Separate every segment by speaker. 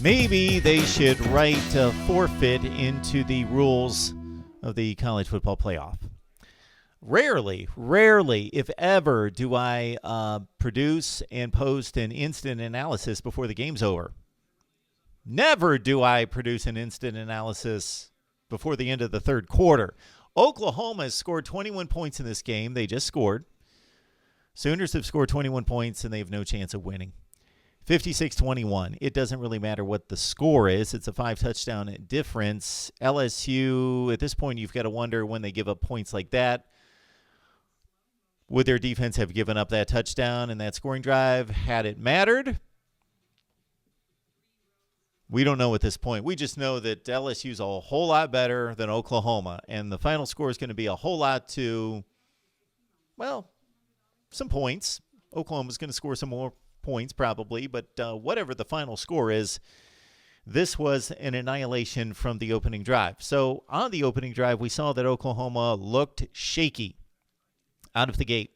Speaker 1: Maybe they should write a forfeit into the rules of the college football playoff. Rarely, if ever, do I produce and post an instant analysis before the game's over. Never do I produce an instant analysis before the end of the third quarter. Oklahoma has scored 21 points in this game. They just scored. Sooners have scored 21 points, and they have no chance of winning. 56-21. It doesn't really matter what the score is. It's a 5-touchdown difference. LSU, at this point, you've got to wonder when they give up points like that. Would their defense have given up that touchdown and that scoring drive had it mattered? We don't know at this point. We just know that LSU's a whole lot better than Oklahoma, and the final score is going to be a whole lot to, well, some points. Oklahoma's going to score some more points probably, but whatever the final score is, this was an annihilation from the opening drive. So on the opening drive, we saw that Oklahoma looked shaky out of the gate.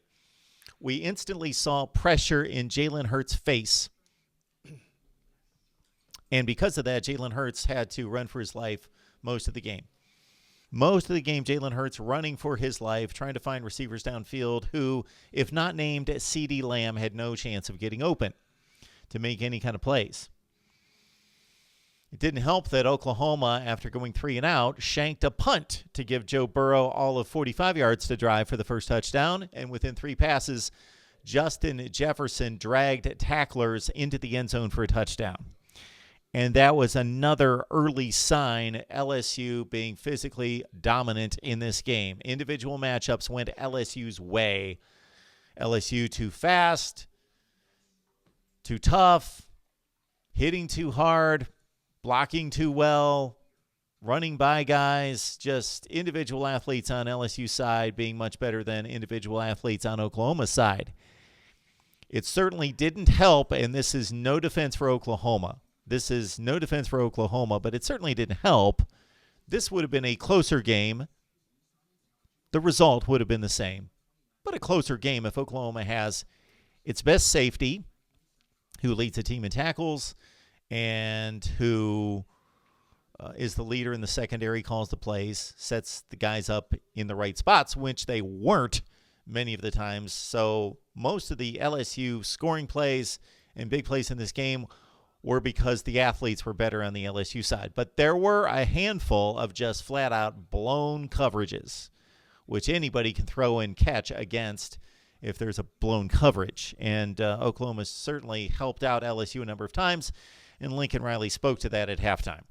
Speaker 1: We instantly saw pressure in Jalen Hurts' face. And because of that, Jalen Hurts had to run for his life most of the game. Most of the game, Jalen Hurts running for his life, trying to find receivers downfield who, if not named CeeDee Lamb, had no chance of getting open to make any kind of plays. It didn't help that Oklahoma, after going 3 and out, shanked a punt to give Joe Burrow all of 45 yards to drive for the first touchdown. And within 3 passes, Justin Jefferson dragged tacklers into the end zone for a touchdown. And that was another early sign, LSU being physically dominant in this game. Individual matchups went LSU's way. LSU too fast, too tough, hitting too hard, blocking too well, running by guys, just individual athletes on LSU's side being much better than individual athletes on Oklahoma's side. It certainly didn't help, and this is no defense for Oklahoma. This is no defense for Oklahoma, but it certainly didn't help. This would have been a closer game. The result would have been the same, but a closer game if Oklahoma has its best safety, who leads the team in tackles, and who is the leader in the secondary, calls the plays, sets the guys up in the right spots, which they weren't many of the times. So most of the LSU scoring plays and big plays in this game were because the athletes were better on the LSU side. But there were a handful of just flat-out blown coverages, which anybody can throw and catch against if there's a blown coverage. And Oklahoma certainly helped out LSU a number of times, and Lincoln Riley spoke to that at halftime.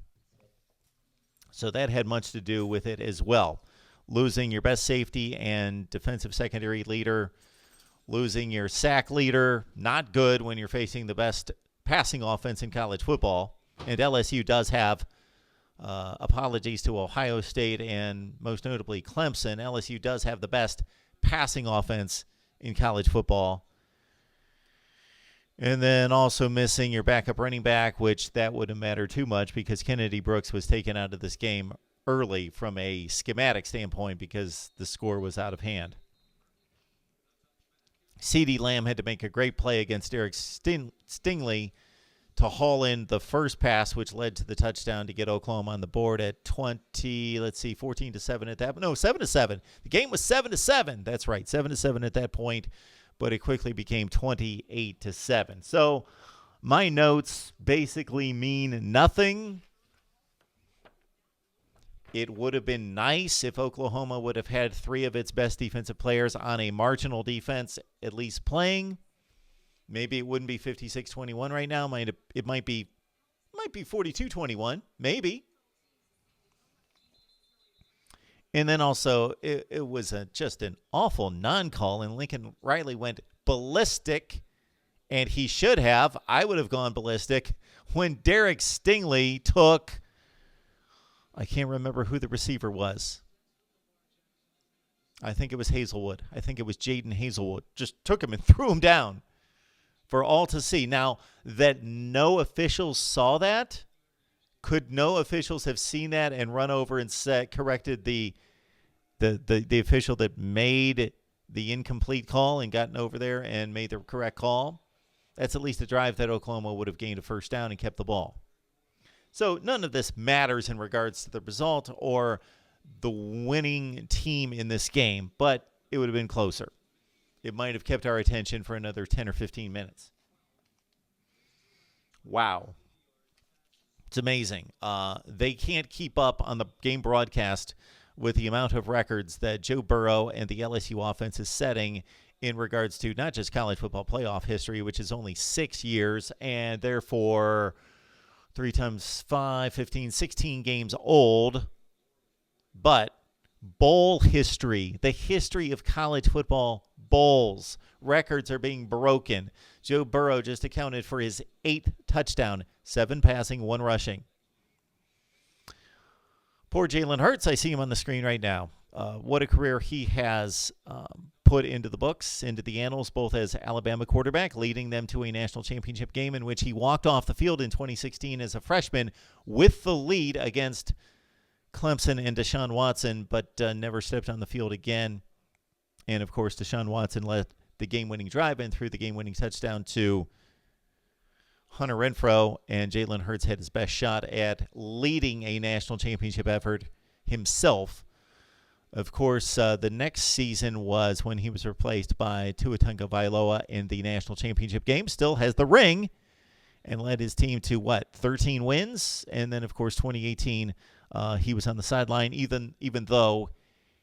Speaker 1: So that had much to do with it as well. Losing your best safety and defensive secondary leader, losing your sack leader, not good when you're facing the best passing offense in college football. And LSU does have, apologies to Ohio State and most notably Clemson, LSU does have the best passing offense in college football. And then also missing your backup running back, which that wouldn't matter too much because Kennedy Brooks was taken out of this game early from a schematic standpoint because the score was out of hand. CeeDee Lamb had to make a great play against Derek Stingley to haul in the first pass, which led to the touchdown to get Oklahoma on the board at 14-7 at that. No, 7-7. The game was 7-7. That's right, 7-7 at that point, but it quickly became 28-7. So my notes basically mean nothing. It would have been nice if Oklahoma would have had 3 of its best defensive players on a marginal defense at least playing. Maybe it wouldn't be 56-21 right now. It might be 42-21, maybe. And then also, it was just an awful non-call, and Lincoln Riley went ballistic, and he should have. I would have gone ballistic when Derek Stingley took, I can't remember who the receiver was. I think it was Hazelwood. I think it was Jaden Hazelwood. Just took him and threw him down for all to see. Now, that no officials saw that, could no officials have seen that and run over and corrected the official that made the incomplete call and gotten over there and made the correct call? That's at least a drive that Oklahoma would have gained a first down and kept the ball. So none of this matters in regards to the result or the winning team in this game, but it would have been closer. It might have kept our attention for another 10 or 15 minutes. Wow. It's amazing. They can't keep up on the game broadcast with the amount of records that Joe Burrow and the LSU offense is setting in regards to not just college football playoff history, which is only 6 years, and therefore 3 times 5, 15, 16 games old, but bowl history, the history of college football bowls. Records are being broken. Joe Burrow just accounted for his 8th touchdown, 7 passing, 1 rushing. Poor Jalen Hurts, I see him on the screen right now. What a career he has put into the books, into the annals, both as Alabama quarterback, leading them to a national championship game in which he walked off the field in 2016 as a freshman with the lead against Clemson and Deshaun Watson, but never stepped on the field again. And, of course, Deshaun Watson led the game-winning drive and threw the game-winning touchdown to Hunter Renfrow, and Jalen Hurts had his best shot at leading a national championship effort himself. Of course, the next season was when he was replaced by Tua Tagovailoa in the national championship game. Still has the ring and led his team to, 13 wins? And then, of course, 2018, he was on the sideline, even though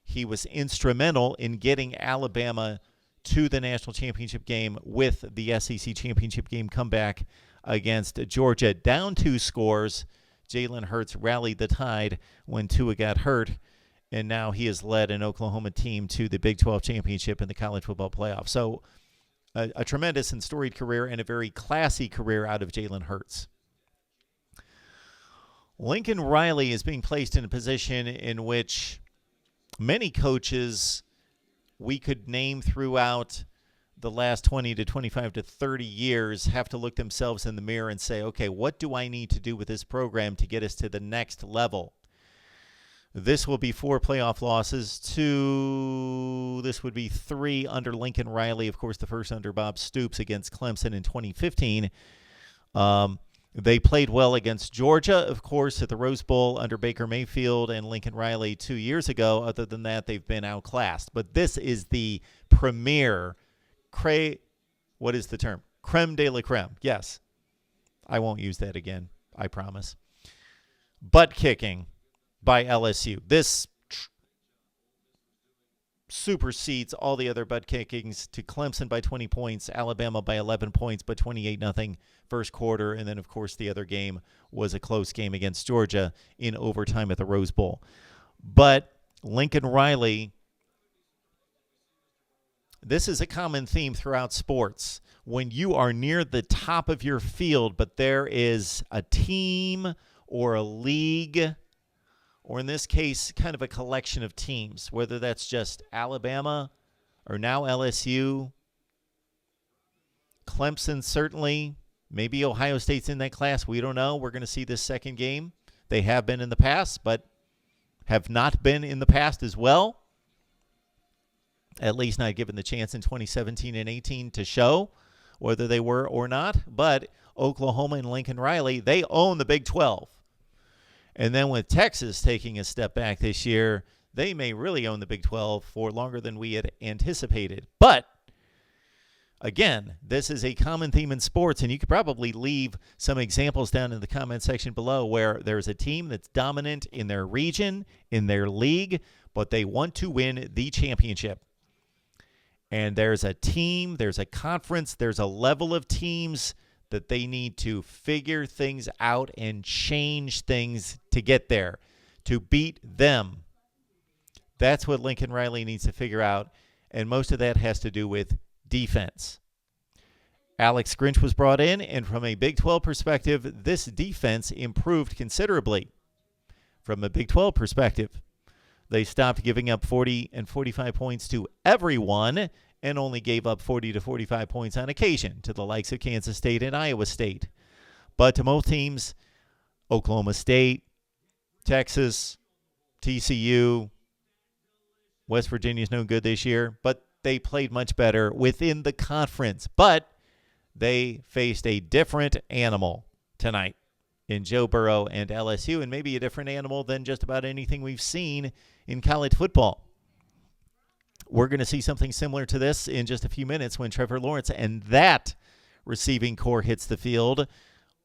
Speaker 1: he was instrumental in getting Alabama to the national championship game with the SEC championship game comeback against Georgia. Down 2 scores, Jalen Hurts rallied the tide when Tua got hurt, and now he has led an Oklahoma team to the Big 12 championship in the college football playoff. So a tremendous and storied career and a very classy career out of Jalen Hurts. Lincoln Riley is being placed in a position in which many coaches we could name throughout the last 20 to 25 to 30 years have to look themselves in the mirror and say, okay, what do I need to do with this program to get us to the next level? This will be 4 playoff losses. This would be 3 under Lincoln Riley. Of course, the first under Bob Stoops against Clemson in 2015. They played well against Georgia, of course, at the Rose Bowl under Baker Mayfield and Lincoln Riley 2 years ago. Other than that, they've been outclassed. But this is the premier, what is the term? Creme de la creme. Yes. I won't use that again. I promise. Butt kicking by LSU. This supersedes all the other butt kickings to Clemson by 20 points, Alabama by 11 points, but 28-0 first quarter. And then, of course, the other game was a close game against Georgia in overtime at the Rose Bowl. But Lincoln Riley, this is a common theme throughout sports. When you are near the top of your field, but there is a team or a league, or in this case, kind of a collection of teams, whether that's just Alabama or now LSU, Clemson certainly, maybe Ohio State's in that class. We don't know. We're going to see this second game. They have been in the past, but have not been in the past as well. At least not given the chance in 2017 and 18 to show whether they were or not. But Oklahoma and Lincoln Riley, they own the Big 12. And then with Texas taking a step back this year, they may really own the Big 12 for longer than we had anticipated. But, again, this is a common theme in sports, and you could probably leave some examples down in the comment section below where there's a team that's dominant in their region, in their league, but they want to win the championship. And there's a team, there's a conference, there's a level of teams that they need to figure things out and change things to get there, to beat them. That's what Lincoln Riley needs to figure out, and most of that has to do with defense. Alex Grinch was brought in, and from a Big 12 perspective, this defense improved considerably. From a Big 12 perspective, they stopped giving up 40 and 45 points to everyone and only gave up 40 to 45 points on occasion to the likes of Kansas State and Iowa State. But to most teams, Oklahoma State, Texas, TCU, West Virginia's no good this year, but they played much better within the conference. But they faced a different animal tonight. in Joe Burrow and LSU, and maybe a different animal than just about anything we've seen in college football. We're going to see something similar to this in just a few minutes when Trevor Lawrence and that receiving core hits the field.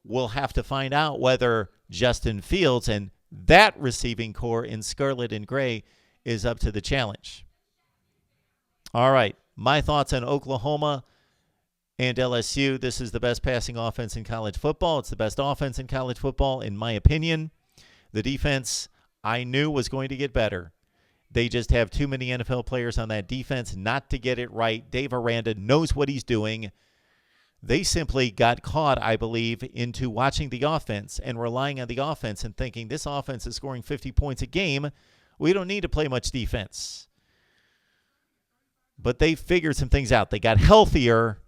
Speaker 1: We'll have to find out whether Justin Fields and that receiving core in scarlet and gray is up to the challenge. All right, my thoughts on Oklahoma and LSU. This is the best passing offense in college football. It's the best offense in college football, in my opinion. The defense, I knew was going to get better. They just have too many NFL players on that defense not to get it right. Dave Aranda knows what he's doing. They simply got caught, I believe, into watching the offense and relying on the offense and thinking this offense is scoring 50 points a game. We don't need to play much defense. But they figured some things out. They got healthier.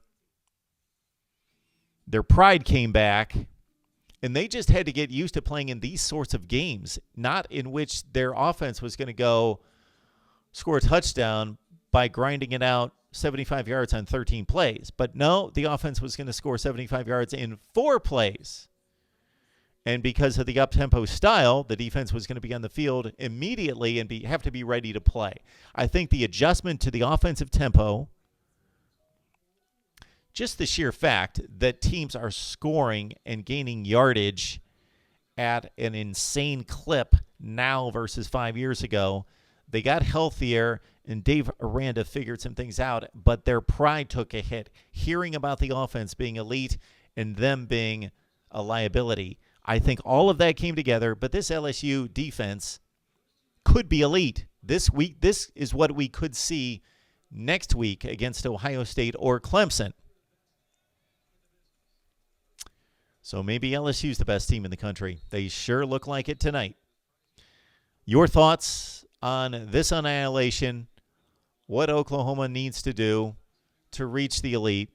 Speaker 1: Their pride came back. And they just had to get used to playing in these sorts of games, not in which their offense was going to go score a touchdown by grinding it out 75 yards on 13 plays. But no, the offense was going to score 75 yards in 4 plays. And because of the up-tempo style, the defense was going to be on the field immediately and have to be ready to play. I think the adjustment to the offensive tempo, just the sheer fact that teams are scoring and gaining yardage at an insane clip now versus 5 years ago, they got healthier, and Dave Aranda figured some things out, but their pride took a hit. Hearing about the offense being elite and them being a liability, I think all of that came together, but this LSU defense could be elite. This week, this is what we could see next week against Ohio State or Clemson. So maybe LSU's the best team in the country. They sure look like it tonight. Your thoughts on this annihilation, what Oklahoma needs to do to reach the elite.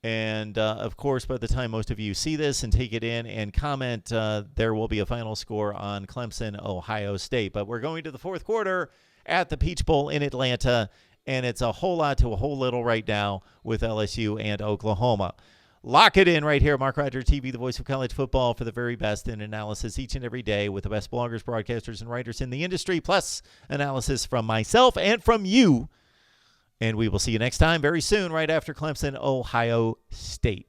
Speaker 1: And, of course, by the time most of you see this and take it in and comment, there will be a final score on Clemson, Ohio State. But we're going to the fourth quarter at the Peach Bowl in Atlanta, and it's a whole lot to a whole little right now with LSU and Oklahoma. Lock it in right here, Mark Rogers TV, the voice of college football, for the very best in analysis each and every day with the best bloggers, broadcasters, and writers in the industry, plus analysis from myself and from you. And we will see you next time very soon, right after Clemson, Ohio State.